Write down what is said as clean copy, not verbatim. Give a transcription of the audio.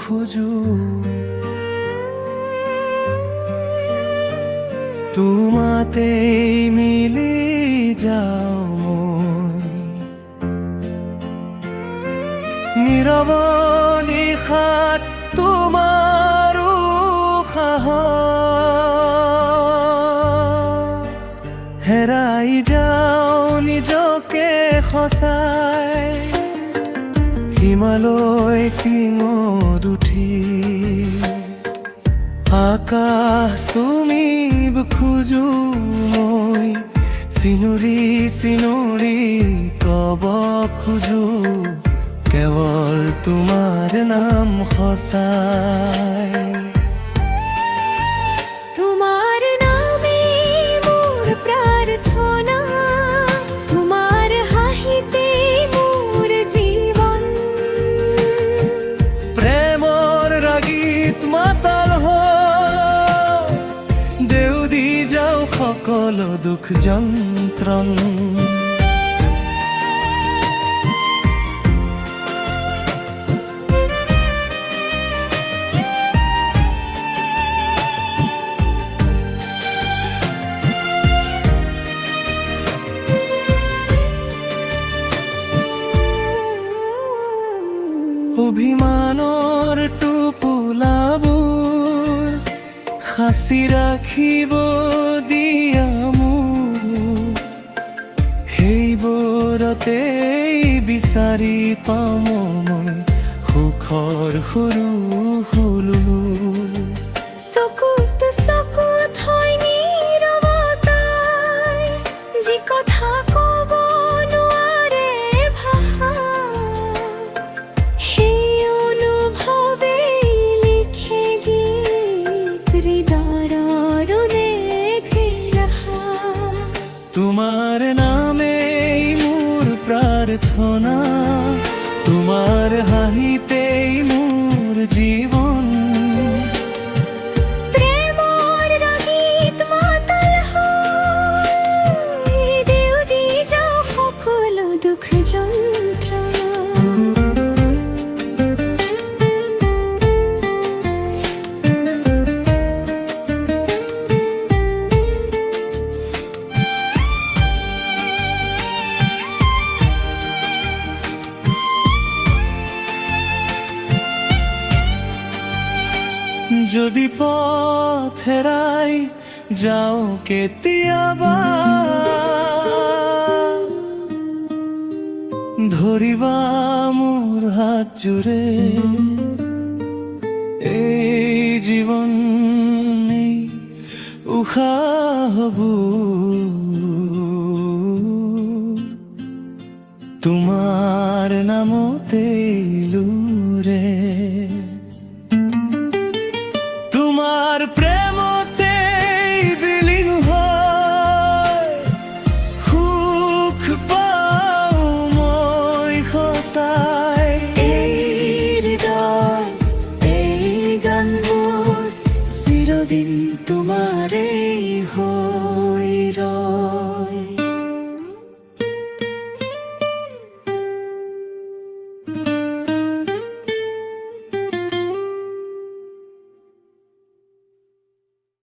খোজো তোমাতেই মিলি যাও মই নীৰৱ নিশাত তোমাৰ উশাহ হেৰাই যাও নিজকে সঁচাই হিমালয় টিঙত উঠি আকাশ চুমিব খোজো মই চিনুৰি চিনুৰি কব খোজো কেৱল তোমাৰ নাম সঁচাই তোমাৰ নামে মোৰ প্ৰাৰ্থনা তোমাৰ হাহিতে মোৰ জীবন প্ৰেমৰ ৰাগীত মাতাল হৈ দেউ দি যাও সকলো দুখ যন্ত্ৰণ অভিমানৰ টোপোলাবোৰ সাঁচি ৰাখিব দিয়া মোক সেইবোৰতেই বিচাৰি পাম মই সুখৰ সৰু ফুলু চকুত চকুত হয় নীৰৱতাই যি কথা কব নোৱাৰে ভাষা সেই অনুভৱেই লিখে গীত হৃদয়ৰ লেখি ৰখা তোমাৰ নামেই মোৰ প্ৰাৰ্থনা তোমাৰ হাঁহিতেই মোৰ জীৱন প্ৰেমৰ ৰাগীত মাতাল হৈ দেউ দি যাও সকলো দুখ যন্ত্ৰণা যদি পথ হেৰাই যাওঁ কেতিয়াবা ধৰিবা মোৰ হাতজোৰে এই জীৱন এই উশাহ হ'ব তোমাৰ নামতে লুৰে তোমাৰ প্ৰেমতে বিলীন হয় সুখ পাওঁ মই সঁচাই এই হৃদয় এই গানবোৰ চিৰদিন তোমাৰেই হৈ ৰয়